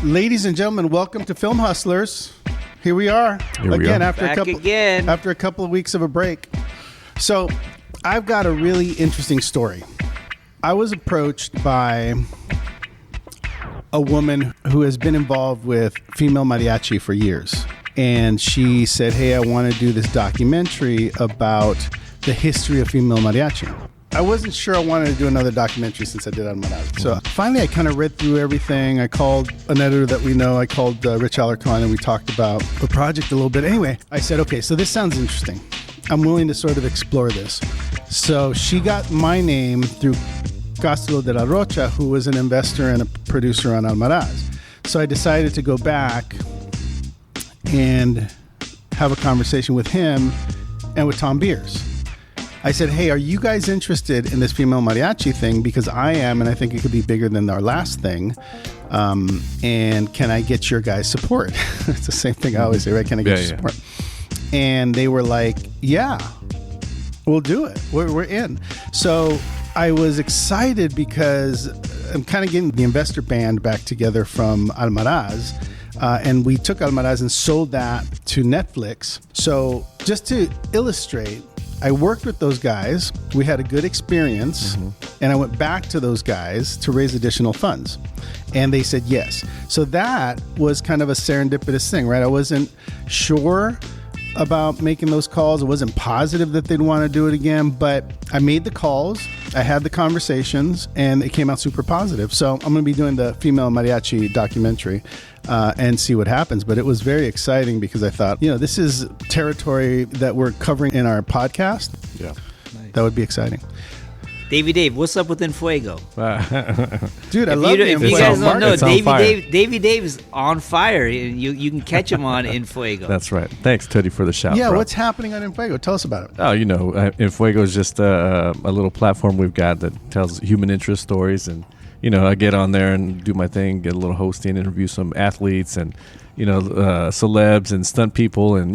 Ladies and gentlemen, welcome to Film Hustlers. Here we are again after a couple of weeks of a break. So, I've got a really interesting story. I was approached by a woman who has been involved with female mariachi for years. And she said, hey, I want to do this documentary about the history of female mariachi. I wasn't sure I wanted to do another documentary since I did Almaraz. So finally, I kind of read through everything. I called an editor that we know. I called Rich Alarcon, and we talked about the project a little bit. Anyway, I said, okay, so this sounds interesting. I'm willing to sort of explore this. So she got my name through Castro de la Rocha, who was an investor and a producer on Almaraz. So I decided to go back and have a conversation with him and with Tom Beers. I said, hey, are you guys interested in this female mariachi thing? Because I am, and I think it could be bigger than our last thing. And can I get your guys' support? It's the same thing I always say, right? Can I get your support? And they were like, yeah, we'll do it. We're in. So I was excited because I'm kind of getting the investor band back together from Almaraz. And we took Almaraz and sold that to Netflix. So just to illustrate, I worked with those guys. We had a good experience. And I went back to those guys to raise additional funds. And they said yes. So that was kind of a serendipitous thing, right? I wasn't sure about making those calls. I wasn't positive that they'd want to do it again, but I made the calls, I had the conversations, and it came out super positive. So I'm going to be doing the female mariachi documentary and see what happens. But it was very exciting because I thought, this is territory that we're covering in our podcast. Yeah. Nice. That would be exciting. Davey Dave, what's up with Enfuego? Dude, I love If you guys don't know, Davey Dave's on fire. You can catch him on Enfuego. That's right. Thanks, Teddy, for the shout. Yeah, bro. what's happening on Enfuego? Tell us about it. Oh, Enfuego is just a little platform we've got that tells human interest stories. And, I get on there and do my thing, get a little hosting, interview some athletes and, celebs and stunt people and,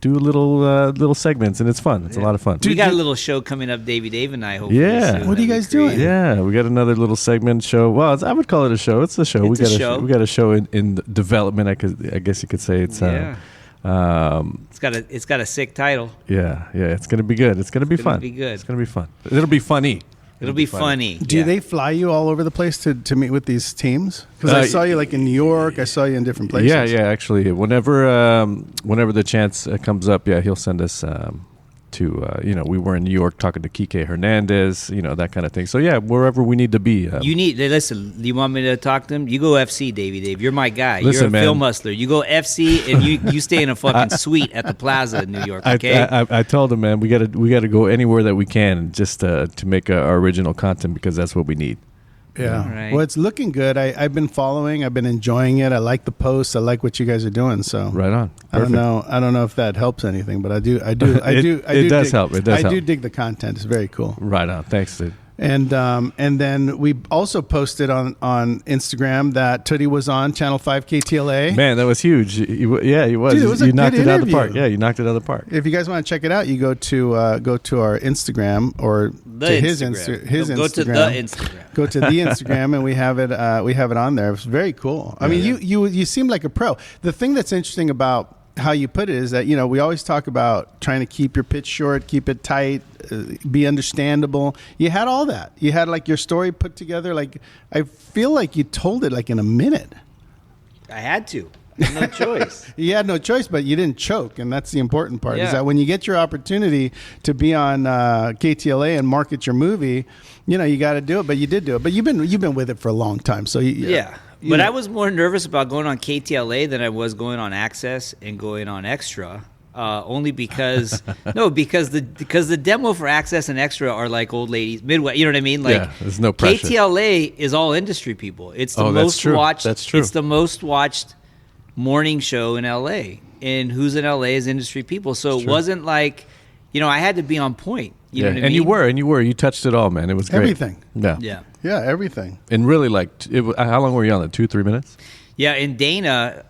do little segments. And it's fun. It's a lot of fun. We got a little show coming up, Davey Dave and I, hopefully. Yeah. Soon. What are you guys doing? Yeah, we got another little segment show. Well, I would call it a show. It's a show. We got a show in development. I guess you could say it's. Yeah. It's got a sick title. Yeah. It's gonna be good. It's gonna be fun. It's gonna be fun. It'll be funny. It'll be funny. Do they fly you all over the place to meet with these teams? Because I saw you like in New York. I saw you in different places. Yeah. Actually, whenever the chance comes up, he'll send us to we were in New York talking to Kike Hernandez, that kind of thing. So wherever we need to be. Listen. Do you want me to talk to him? You go FC, Davey Dave. You're my guy. Listen, You're a film hustler. You go FC and you stay in a fucking suite at the Plaza in New York. Okay. I told him, man, we gotta go anywhere that we can just to make our original content because that's what we need. Yeah. Right. Well, it's looking good. I've been following. I've been enjoying it. I like the posts. I like what you guys are doing. So right on. Perfect. I don't know if that helps anything, but I do. It does help. It does help. I do dig the content. It's very cool. Right on. Thanks, dude. And then we also posted on Instagram that Tootie was on Channel 5 KTLA. Man, that was huge. He was. Dude, it was you knocked it out of the interview. park. Yeah, you knocked it out of the park. If you guys want to check it out, you go to our Instagram or his Instagram. Go to the Instagram. Go to the Instagram, and we have it on there. It's very cool. I mean, you seem like a pro. The thing that's interesting about how you put it is that we always talk about trying to keep your pitch short, keep it tight, be understandable. You had all that. You had like your story put together. Like I feel like you told it like in a minute. I had to. No choice. You had no choice, but you didn't choke, and that's the important part. Yeah. Is that when you get your opportunity to be on KTLA and market your movie, you got to do it. But you did do it. But you've been with it for a long time, so yeah. But I was more nervous about going on KTLA than I was going on Access and going on Extra. Only because because the demo for Access and Extra are like old ladies, Midway. You know what I mean? Like there's no pressure. KTLA is all industry people. It's the most watched. That's true. It's the most watched morning show in LA, and who's in LA is industry people. So it wasn't like, I had to be on point. You know what I mean? You touched it all, man. It was great. Everything. Yeah, everything. And really, how long were you on it? 2-3 minutes? Yeah, and Dana,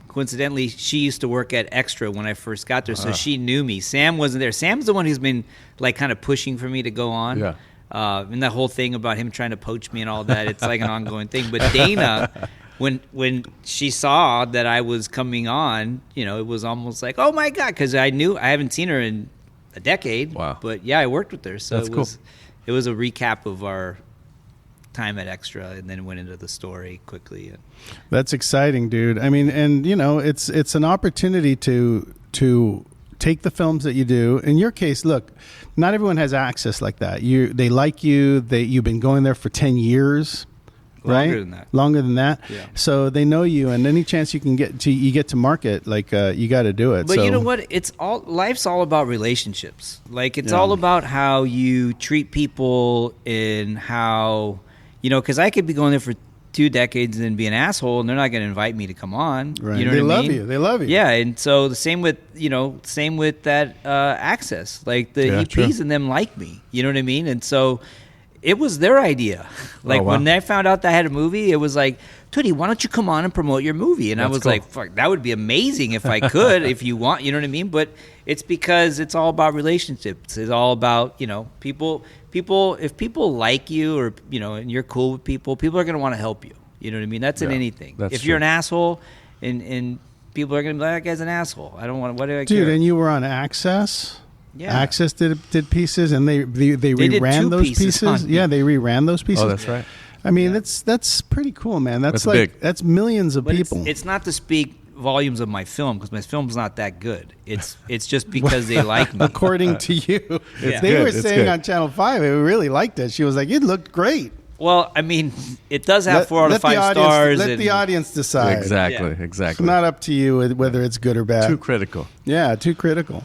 coincidentally, she used to work at Extra when I first got there, so she knew me. Sam wasn't there. Sam's the one who's been like kind of pushing for me to go on. Yeah. And that whole thing about him trying to poach me and all that, it's like an ongoing thing. But Dana when she saw that I was coming on, it was almost like, oh my God, because I knew I haven't seen her in a decade. Wow. But yeah, I worked with her, so That's cool. It was a recap of our time at Extra, and then went into the story quickly. That's exciting, dude. I mean, and it's an opportunity to take the films that you do. In your case, look, not everyone has access like that. They like you. You've been going there for 10 years. Longer than that. Longer than that. Yeah. So they know you, and any chance you can get to market, like you got to do it. But you know what? Life's all about relationships. Like it's all about how you treat people and how, because I could be going there for 2 decades and then be an asshole, and they're not going to invite me to come on. Right. You know They what I love mean? you. They love you. Yeah, and so the same with that Access. Like the EPs true. and them like me. You know what I mean? And so it was their idea. Like when they found out that I had a movie, it was like, Tootie, why don't you come on and promote your movie? And I was like, fuck, that would be amazing if I could, if you want, you know what I mean? But it's because it's all about relationships. It's all about, people, if people like you or, and you're cool with people are going to want to help you. You know what I mean? That's in anything. If you're an asshole and people are going to be like, that guy's an asshole. I don't want to, what do I care? Dude, and you were on Access? Yeah. Access did pieces, and they reran those pieces. Yeah, they reran those pieces. Oh, that's right. I mean, that's pretty cool, man. That's like big. That's millions of But people. it's not to speak volumes of my film, because my film's not that good. It's just because they like me. According to you, Yeah. they good, were it's saying good. on Channel 5, they really liked it. She was like, "It looked great." Well, I mean, it does have 4 out of 5 the stars. Let the audience decide. Exactly. Yeah. It's Exactly. not up to you whether it's good or bad. Too critical. Yeah, too critical.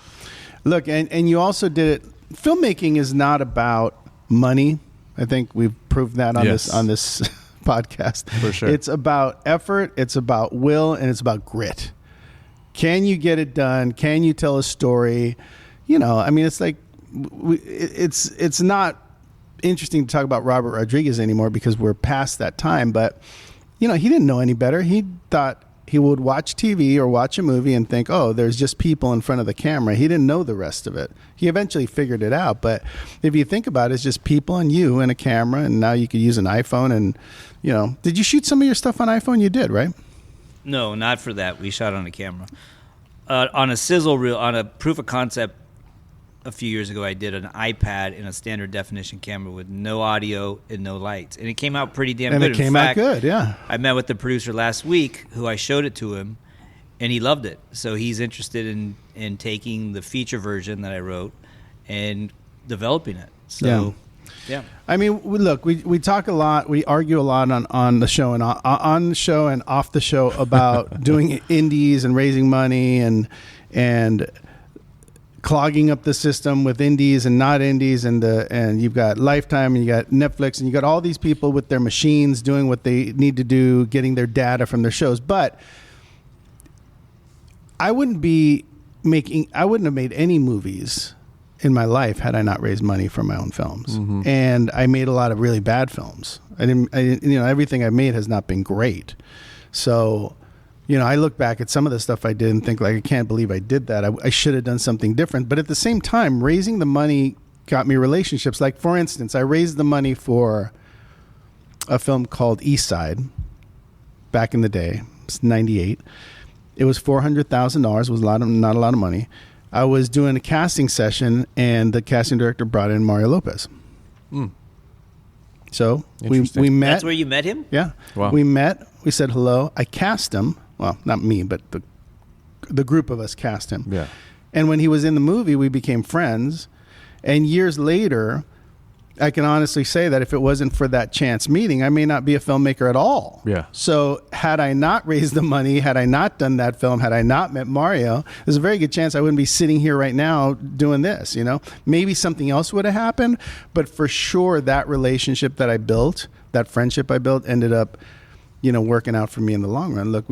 Look, and you also did it. Filmmaking is not about money. I think we've proved that on Yes. this podcast. For sure. It's about effort, it's about will, and it's about grit. Can you get it done? Can you tell a story? I mean, it's like it's not interesting to talk about Robert Rodriguez anymore because we're past that time. But he didn't know any better. He thought he would watch TV or watch a movie and think, oh, there's just people in front of the camera. He didn't know the rest of it. He eventually figured it out. But if you think about it, it's just people and you and a camera. And now you could use an iPhone. And, did you shoot some of your stuff on iPhone? You did, right? No, not for that. We shot on a camera. On a sizzle reel, on a proof of concept a few years ago, I did an iPad in a standard definition camera with no audio and no lights. And it came out pretty damn good. And it came out good, yeah. I met with the producer last week who I showed it to him, and he loved it. So he's interested in taking the feature version that I wrote and developing it. So, yeah. I mean, look, we talk a lot, we argue a lot on the show and on the show and off the show about doing indies and raising money and clogging up the system with indies and not indies, and you've got Lifetime and you got Netflix and you got all these people with their machines doing what they need to do, getting their data from their shows. But I wouldn't have made any movies in my life had I not raised money for my own films. Mm-hmm. And I made a lot of really bad films. I didn't everything I made has not been great. So, I look back at some of the stuff I did and think, like, I can't believe I did that. I should have done something different. But at the same time, raising the money got me relationships. Like, for instance, I raised the money for a film called East Side back in the day. It's 98. It was $400,000. It was not a lot of money. I was doing a casting session, and the casting director brought in Mario Lopez. So we met. That's where you met him? Yeah. Wow. We met. We said hello. I cast him. Well, not me, but the group of us cast him. Yeah. And when he was in the movie, we became friends. And years later, I can honestly say that if it wasn't for that chance meeting, I may not be a filmmaker at all. Yeah. So had I not raised the money, had I not done that film, had I not met Mario, there's a very good chance I wouldn't be sitting here right now doing this, Maybe something else would have happened, but for sure that relationship that I built, that friendship I built ended up, working out for me in the long run. Look,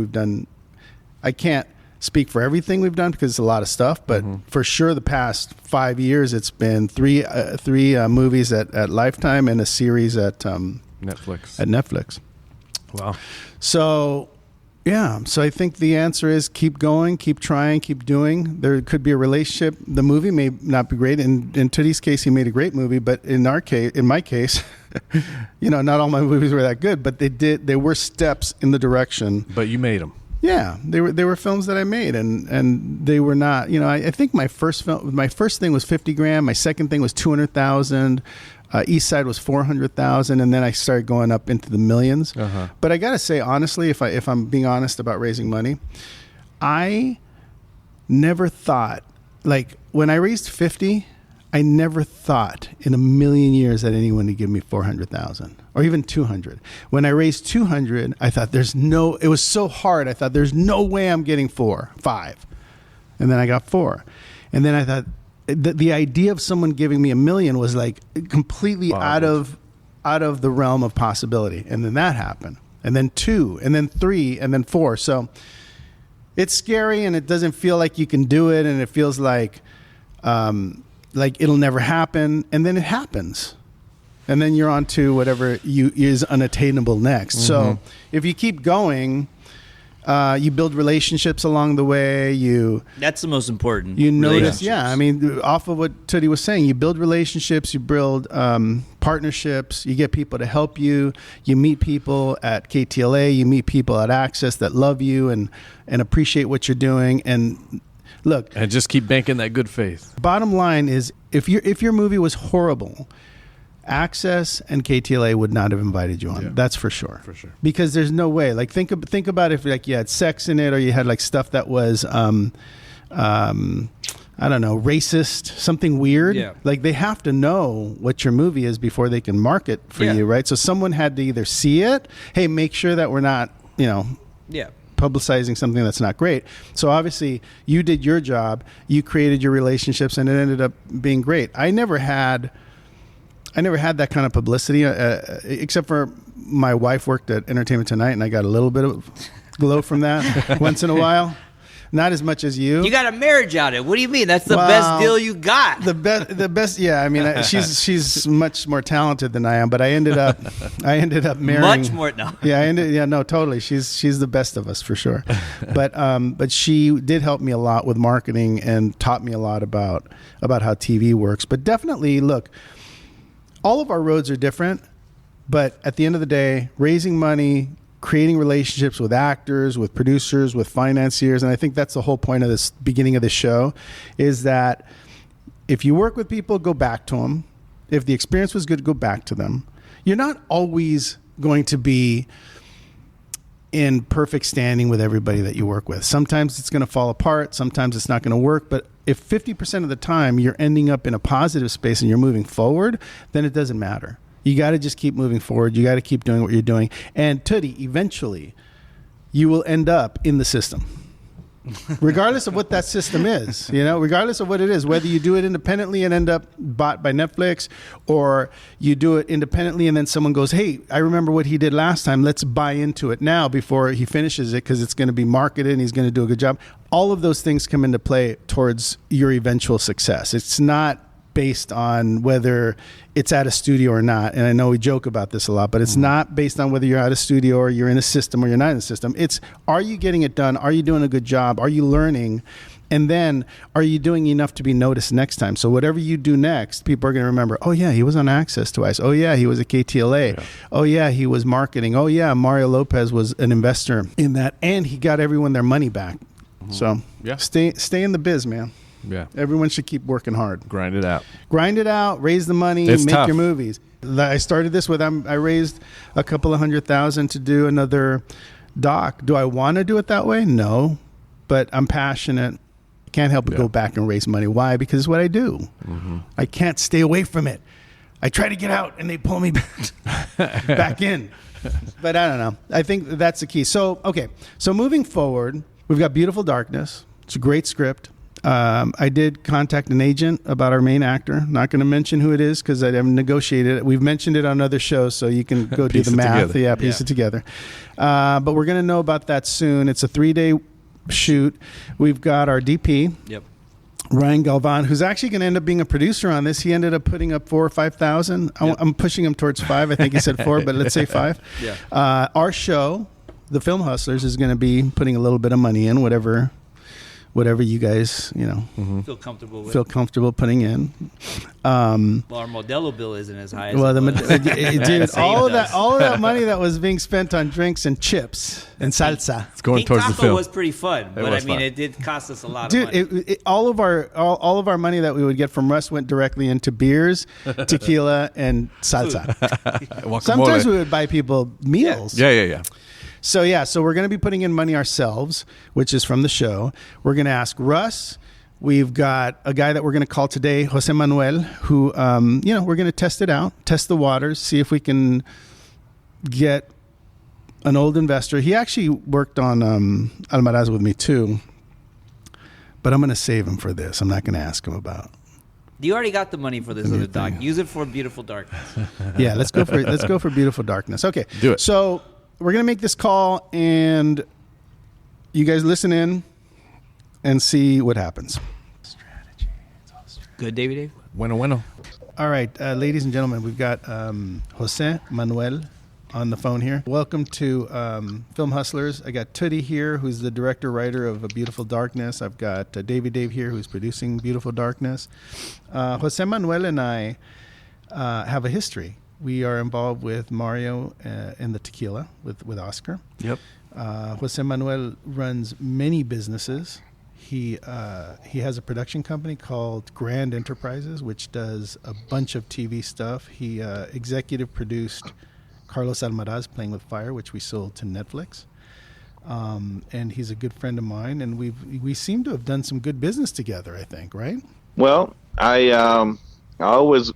I can't speak for everything we've done because it's a lot of stuff, but for sure the past 5 years it's been three movies at Lifetime and a series at Netflix. Wow. So I think the answer is keep going, keep trying, keep doing. There could be a relationship. The movie may not be great. In Tootie's case, he made a great movie, but in my case, not all my movies were that good, but they were steps in the direction. But you made them. Yeah, they were films that I made, and they were not. I think my first thing was $50,000. My second thing was $200,000. East Side was $400,000, and then I started going up into the millions. Uh-huh. But I gotta say, honestly, if I'm being honest about raising money, I never thought, like when I raised 50, I never thought in a million years that anyone would give me 400,000 or even 200. When I raised 200, I thought it was so hard. I thought there's no way I'm getting 5. And then I got 4. And then I thought the idea of someone giving me $1 million was like completely out of the realm of possibility. And then that happened. And then 2, and then 3, and then 4. So it's scary, and it doesn't feel like you can do it, and it feels like it'll never happen, and then it happens, and then you're on to whatever is unattainable next. Mm-hmm. So if you keep going, you build relationships along the way. That's the most important. You notice, yeah. I mean, off of what Tootie was saying, you build relationships, you build partnerships, you get people to help you. You meet people at KTLA, you meet people at Access that love you and appreciate what you're doing. And look, and just keep banking that good faith. Bottom line is, if your movie was horrible, Access and KTLA would not have invited you on. Yeah. That's for sure. For sure. Because there's no way. Like think about if like you had sex in it, or you had like stuff that was I don't know, racist, something weird. Yeah. Like they have to know what your movie is before they can market for you, right? So someone had to either see it, hey, make sure that we're not, publicizing something that's not great. So obviously you did your job, you created your relationships, and it ended up being great. I never had that kind of publicity, except for my wife worked at Entertainment Tonight, and I got a little bit of glow from that once in a while. Not as much as you. You got a marriage out of it. What do you mean? That's the best deal you got. The best. Yeah, I mean, she's much more talented than I am, but I ended up marrying. Much more. No. Yeah, no, totally. She's the best of us for sure. But she did help me a lot with marketing and taught me a lot about how TV works. But definitely, look, all of our roads are different, but at the end of the day, raising money, creating relationships with actors, with producers, with financiers, and I think that's the whole point of this beginning of the show, is that if you work with people, go back to them. If the experience was good, go back to them. You're not always going to be in perfect standing with everybody that you work with. Sometimes it's going to fall apart. Sometimes it's not going to work. But if 50% of the time you're ending up in a positive space and you're moving forward, then it doesn't matter. You got to just keep moving forward. You got to keep doing what you're doing. And Tootie, eventually, you will end up in the system, regardless of what that system is. Regardless of what it is, whether you do it independently and end up bought by Netflix, or you do it independently and then someone goes, "Hey, I remember what he did last time. Let's buy into it now before he finishes it because it's going to be marketed and he's going to do a good job." All of those things come into play towards your eventual success. It's not based on whether it's at a studio or not. And I know we joke about this a lot, but it's not based on whether you're at a studio or you're in a system or you're not in a system. It's, are you getting it done? Are you doing a good job? Are you learning? And then are you doing enough to be noticed next time? So whatever you do next, people are going to remember, oh yeah, he was on Access twice. Oh yeah, he was at KTLA. Yeah. Oh yeah, he was marketing. Oh yeah, Mario Lopez was an investor in that. And he got everyone their money back. Mm-hmm. So stay in the biz, man. Yeah. Everyone should keep working hard. Grind it out. Raise the money, it's make tough. your movies. I started this with, I raised a couple of $100,000 to do another doc. Do I want to do it that way? No, but I'm passionate. Can't help but go back and raise money. Why? Because it's what I do. Mm-hmm. I can't stay away from it. I try to get out and they pull me back in. But I don't know. I think that's the key. So, okay. So moving forward, we've got Beautiful Darkness. It's a great script. I did contact an agent about our main actor. Not going to mention who it is because I haven't negotiated it. We've mentioned it on other shows, so you can go do the math. Together. Yeah, piece it together. But we're going to know about that soon. It's a 3-day shoot. We've got our DP, Ryan Galvan, who's actually going to end up being a producer on this. He ended up putting up 4,000 or 5,000. I'm pushing him towards 5. I think he said 4, but let's say 5. Our show, The Film Hustlers, is going to be putting a little bit of money in, whatever whatever you guys, feel comfortable with. Feel comfortable putting in. Well, our Modelo bill isn't as high as dude, all of that money that was being spent on drinks and chips and salsa. It's going towards the film. Was pretty fun, but I mean, it did cost us a lot of money. Dude, all of our money that we would get from Russ went directly into beers, tequila, and salsa. Sometimes we would buy people meals. Yeah. So we're going to be putting in money ourselves, which is from the show. We're going to ask Russ. We've got a guy that we're going to call today, Jose Manuel, who, we're going to test it out, test the waters, see if we can get an old investor. He actually worked on Almaraz with me too, but I'm going to save him for this. I'm not going to ask him about. You already got the money for this other doc. Use it for Beautiful Darkness. Yeah, let's go for Beautiful Darkness. Okay, do it. So we're going to make this call, and you guys listen in and see what happens. Strategy. It's all strategy. Good, Dave? Bueno. All right, ladies and gentlemen, we've got Jose Manuel on the phone here. Welcome to Film Hustlers. I got Tootie here, who's the director-writer of Beautiful Darkness. I've got Dave here, who's producing Beautiful Darkness. Jose Manuel and I have a history. We are involved with Mario in the tequila with Oscar. Yep. Jose Manuel runs many businesses. He has a production company called Grand Enterprises, which does a bunch of TV stuff. He executive produced Carlos Almaraz Playing with Fire, which we sold to Netflix. And he's a good friend of mine, and we seem to have done some good business together, I think, right? Well, I always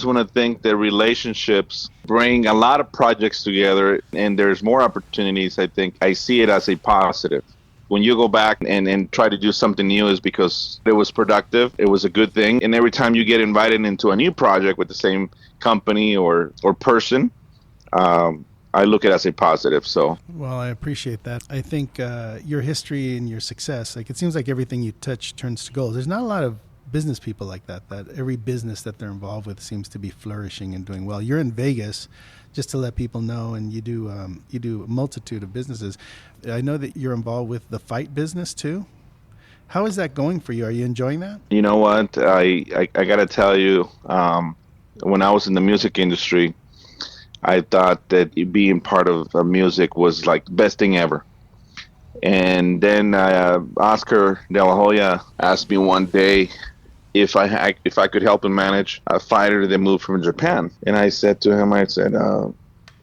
want to think that relationships bring a lot of projects together, and there's more opportunities. I think I see it as a positive. When you go back and try to do something new is because it was productive, it was a good thing. And every time you get invited into a new project with the same company or person, I look at it as a positive. So, well, I appreciate that. I think your history and your success, it seems like everything you touch turns to gold. There's not a lot of business people like that every business that they're involved with seems to be flourishing and doing well. You're in Vegas, just to let people know, and you do a multitude of businesses. I know that you're involved with the fight business too. How is that going for you? Are you enjoying that? You know what? I got to tell you, when I was in the music industry, I thought that being part of music was like the best thing ever. And then Oscar De La Hoya asked me one day if I could help him manage a fighter that moved from Japan. And I said to him,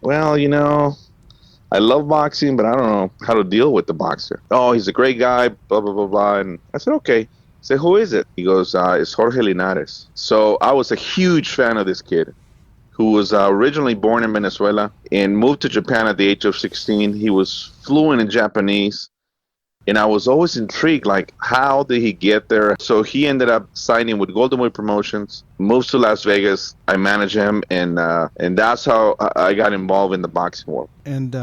well, I love boxing, but I don't know how to deal with the boxer. Oh, he's a great guy, blah, blah, blah, blah. And I said, okay. I said, who is it? He goes, it's Jorge Linares. So I was a huge fan of this kid, who was originally born in Venezuela and moved to Japan at the age of 16. He was fluent in Japanese. And I was always intrigued, like, how did he get there? So he ended up signing with Golden Boy Promotions, moves to Las Vegas. I manage him, and that's how I got involved in the boxing world. And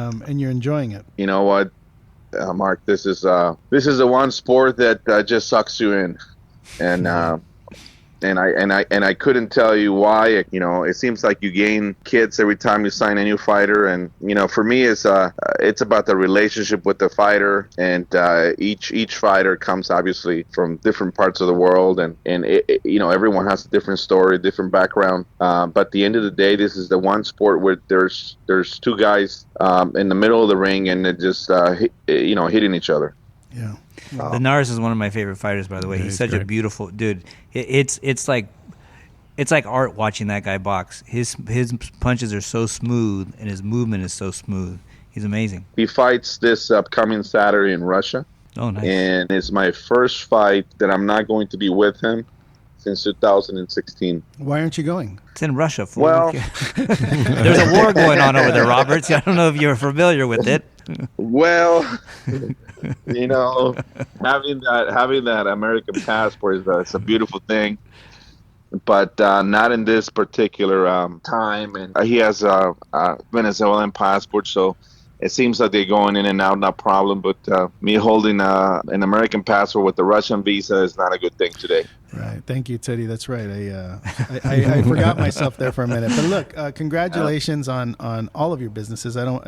you're enjoying it. You know what, Mark? This is the one sport that just sucks you in, and I couldn't tell you why. It seems like you gain kids every time you sign a new fighter, and for me, it's about the relationship with the fighter, and each fighter comes obviously from different parts of the world, and everyone has a different story, different background. But at the end of the day, this is the one sport where there's two guys in the middle of the ring, and they're just hitting each other. Yeah. Linares is one of my favorite fighters, by the way. He's such a beautiful dude. It's like art watching that guy box. His punches are so smooth, and his movement is so smooth. He's amazing. He fights this upcoming Saturday in Russia. Oh, nice. And it's my first fight that I'm not going to be with him since 2016. Why aren't you going? It's in Russia. Well, there's a war going on over there, Roberts. I don't know if you're familiar with it. Well, having that American passport is a beautiful thing, but not in this particular time. And he has a Venezuelan passport, so it seems like they're going in and out, no problem. But me holding an American passport with the Russian visa is not a good thing today. Right. Thank you, Teddy. That's right. I forgot myself there for a minute. But look, congratulations on all of your businesses. I don't,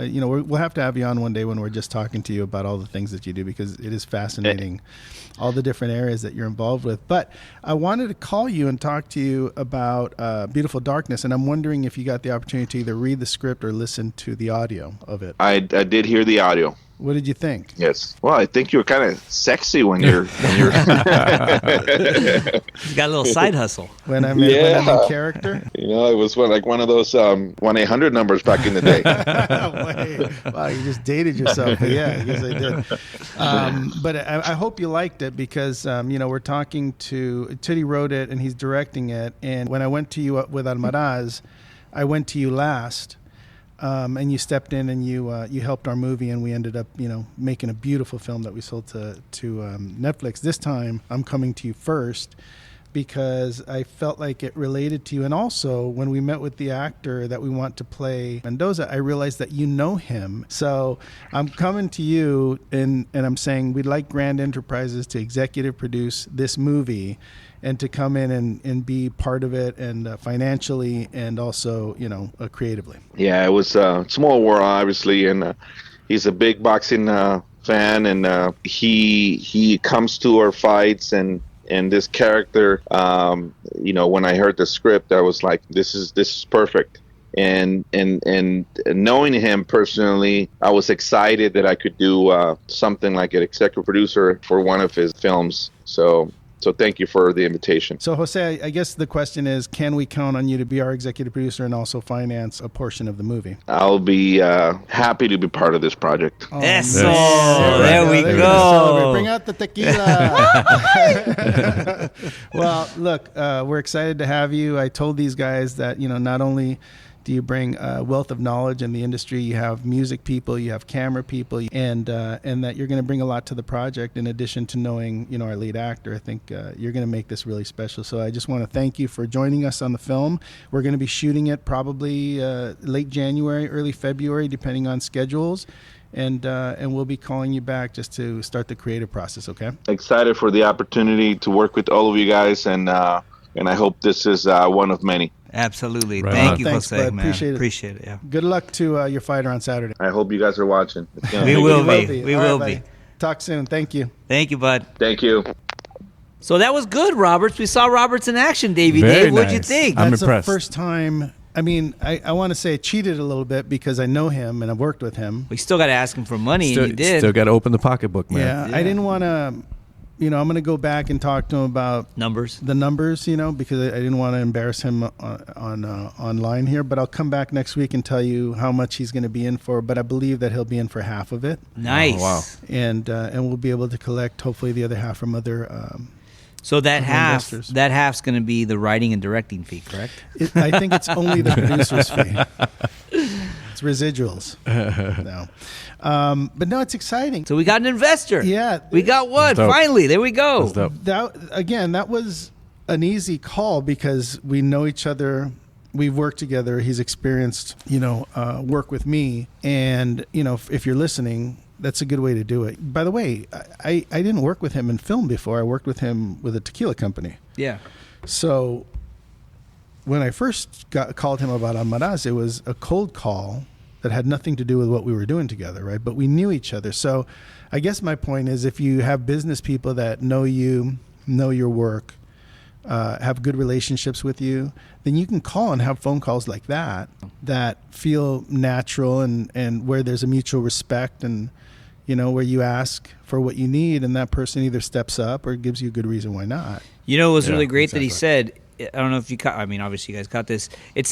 we'll have to have you on one day when we're just talking to you about all the things that you do, because it is fascinating, all the different areas that you're involved with. But I wanted to call you and talk to you about Beautiful Darkness, and I'm wondering if you got the opportunity to either read the script or listen to the audio of it. I did hear the audio. What did you think? Yes. Well, I think you're kind of sexy when you're. You got a little side hustle. When I'm in character. It was one of those 1-800 numbers back in the day. Wow, you just dated yourself. But yeah, I guess I did. But I hope you liked it, because we're talking to Teddy wrote it and he's directing it. And when I went to you with Almaraz, I went to you last. And you stepped in and you helped our movie, and we ended up making a beautiful film that we sold to Netflix. This time I'm coming to you first because I felt like it related to you, and also when we met with the actor that we want to play Mendoza, I realized that you know him. So I'm coming to you and I'm saying we'd like Grand Enterprises to executive produce this movie, and to come in and be part of it, and financially and also, creatively. Yeah, it was a small world, obviously, and he's a big boxing fan, and he comes to our fights, and this character, when I heard the script, I was like, this is perfect. And knowing him personally, I was excited that I could do something like an executive producer for one of his films. So thank you for the invitation. So, Jose, I guess the question is, can we count on you to be our executive producer and also finance a portion of the movie? I'll be happy to be part of this project. Oh, yes. There we go. Bring out the tequila. Well, look, we're excited to have you. I told these guys that, not only do you bring a wealth of knowledge in the industry, you have music people, you have camera people, and that you're going to bring a lot to the project in addition to knowing, our lead actor. I think you're going to make this really special. So I just want to thank you for joining us on the film. We're going to be shooting it probably late January, early February, depending on schedules. And we'll be calling you back just to start the creative process, okay? Excited for the opportunity to work with all of you guys, and I hope this is one of many. Absolutely. Right. Thank you, Thanks, Jose, bud. man. Appreciate it. Yeah. Good luck to your fighter on Saturday. I hope you guys are watching. We will be. We will be. Talk soon. Thank you. Thank you, bud. Thank you. So that was good, Roberts. We saw Roberts in action, Davey. Very Dave, what'd nice. you think? That's impressed. the first time. I mean, I want to say I cheated a little bit because I know him and I've worked with him. We still got to ask him for money, and you did. Still got to open the pocketbook, man. Yeah, I didn't want to. I'm going to go back and talk to him about the numbers, because I didn't want to embarrass him online here. But I'll come back next week and tell you how much he's going to be in for. But I believe that he'll be in for half of it. Nice. Oh, wow. And we'll be able to collect hopefully the other half from other. So that investors. half's going to be the writing and directing fee, correct? I think it's only the producer's fee. It's residuals. No. But no, it's exciting. So we got an investor. Yeah. We got one. Finally. There we go. That was an easy call because we know each other. We've worked together. He's experienced, work with me. And, if you're listening, that's a good way to do it. By the way, I didn't work with him in film before. I worked with him with a tequila company. Yeah. So when I first called him about Almaraz, it was a cold call that had nothing to do with what we were doing together, right? But we knew each other. So I guess my point is, if you have business people that know you, know your work, have good relationships with you, then you can call and have phone calls like that feel natural and where there's a mutual respect and, where you ask for what you need and that person either steps up or gives you a good reason why not. It was really great that he said, I don't know if you caught, obviously you guys caught this. It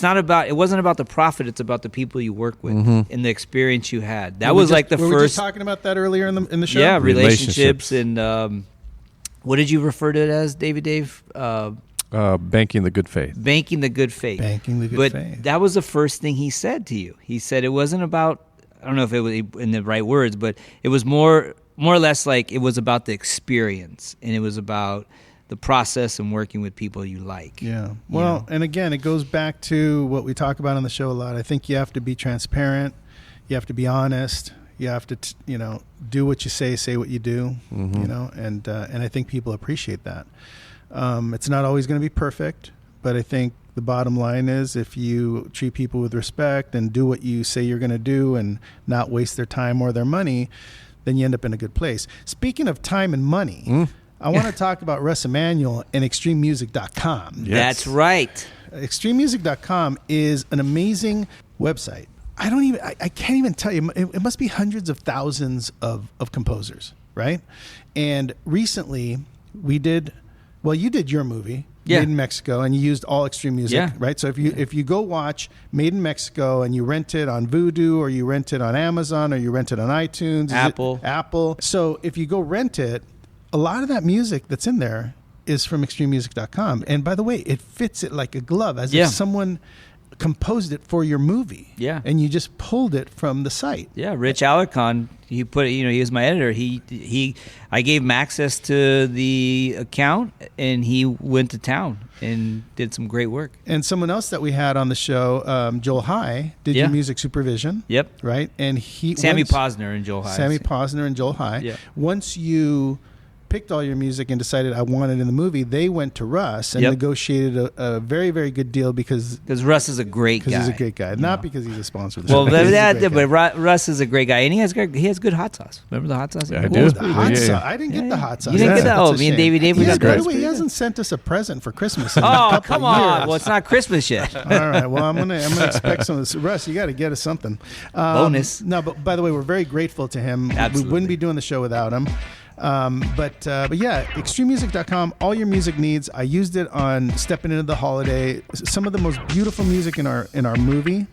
wasn't about the profit. It's about the people you work with and the experience you had. That was like the first. We were just talking about that earlier in the show. Yeah, relationships and what did you refer to it as, Dave? Banking the good faith. Banking the good faith. But that was the first thing he said to you. He said it wasn't about, I don't know if it was in the right words, but it was more or less like it was about the experience and it was about the process and working with people you like. Yeah. Well, and again, it goes back to what we talk about on the show a lot. I think you have to be transparent. You have to be honest. You have to, do what you say what you do, and I think people appreciate that. It's not always going to be perfect, but I think the bottom line is if you treat people with respect and do what you say you're going to do and not waste their time or their money, then you end up in a good place. Speaking of time and money, I want to talk about Russ Emanuel and ExtremeMusic.com. Yes. That's right. ExtremeMusic.com is an amazing website. I can't even tell you. It must be hundreds of thousands of composers, right? And recently you did your movie, Made in Mexico, and you used all Extreme Music, right? So if you go watch Made in Mexico and you rent it on Vudu or you rent it on Amazon or you rent it on iTunes, Apple. So if you go rent it, a lot of that music that's in there is from ExtremeMusic.com. And by the way, it fits it like a glove, as if someone composed it for your movie. Yeah. And you just pulled it from the site. Yeah, Rich Alarcon, he was my editor. I gave him access to the account, and he went to town and did some great work. And someone else that we had on the show, Joel High, did your music supervision. Yep. Right? And Sammy Posner and Joel High. Sammy Posner and Joel High. Yeah. Once you picked all your music and decided I want it in the movie, they went to Russ and negotiated a very, very good deal because Russ is a great guy. Because he's a great guy, not because he's a sponsor of the show. Well, but Russ is a great guy, and he has good hot sauce. Remember the hot sauce? Yeah, I do. The hot sauce. I didn't get the hot sauce. You didn't get that? Oh, me and Davey got By the way, he hasn't sent us a present for Christmas. In oh, come on! Well, it's not Christmas yet. All right. Well, I'm gonna expect some of this. Russ, you got to get us something. Bonus. No, but by the way, we're very grateful to him. Absolutely. We wouldn't be doing the show without him. But yeah, ExtremeMusic.com, all your music needs. I used it on Stepping Into the Holiday. Some of the most beautiful music in our movie,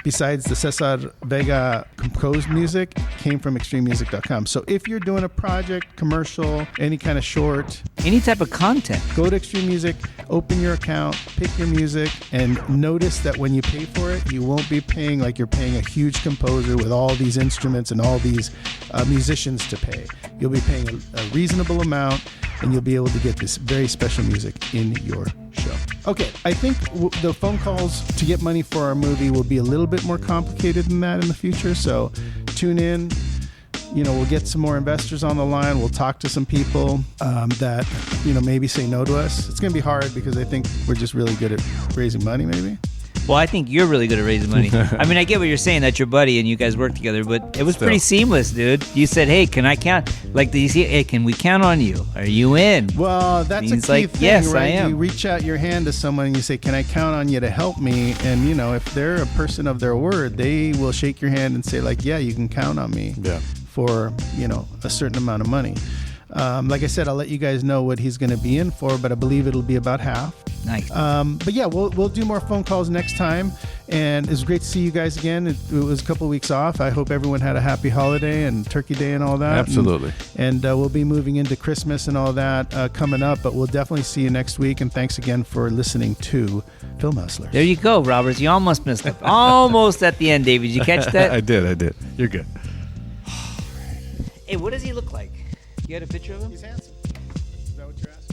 besides the Cesar Vega composed music, came from ExtremeMusic.com. So if you're doing a project, commercial, any kind of short, any type of content, go to Extreme Music, open your account, pick your music, and notice that when you pay for it, you won't be paying like you're paying a huge composer with all these instruments and all these musicians to pay. You'll be paying a reasonable amount, and you'll be able to get this very special music in your show. Okay, I think the phone calls to get money for our movie will be a little bit more complicated than that in the future, so tune in. We'll get some more investors on the line. We'll talk to some people that, maybe say no to us. It's going to be hard because I think we're just really good at raising money, maybe. Well, I think you're really good at raising money. I mean, I get what you're saying. That's your buddy, and you guys work together. But it was pretty seamless, dude. You said, "Hey, can I count? Like, did you see? Hey, can we count on you? Are you in?" Well, that's a key thing, yes, right? I am. You reach out your hand to someone and you say, "Can I count on you to help me?" And if they're a person of their word, they will shake your hand and say, like, "Yeah, you can count on me." Yeah. For a certain amount of money. Like I said, I'll let you guys know what he's going to be in for, but I believe it'll be about half. Nice. But yeah, we'll do more phone calls next time, and it's great to see you guys again. It was a couple of weeks off. I hope everyone had a happy holiday and Turkey Day and all that. Absolutely. And we'll be moving into Christmas and all that coming up, but we'll definitely see you next week. And thanks again for listening to Film Hustlers. There you go, Roberts. You almost missed it. Almost at the end, David. Did you catch that? I did. You're good. Hey, what does he look like? You got a picture of him? He's handsome. Is that what you're asking?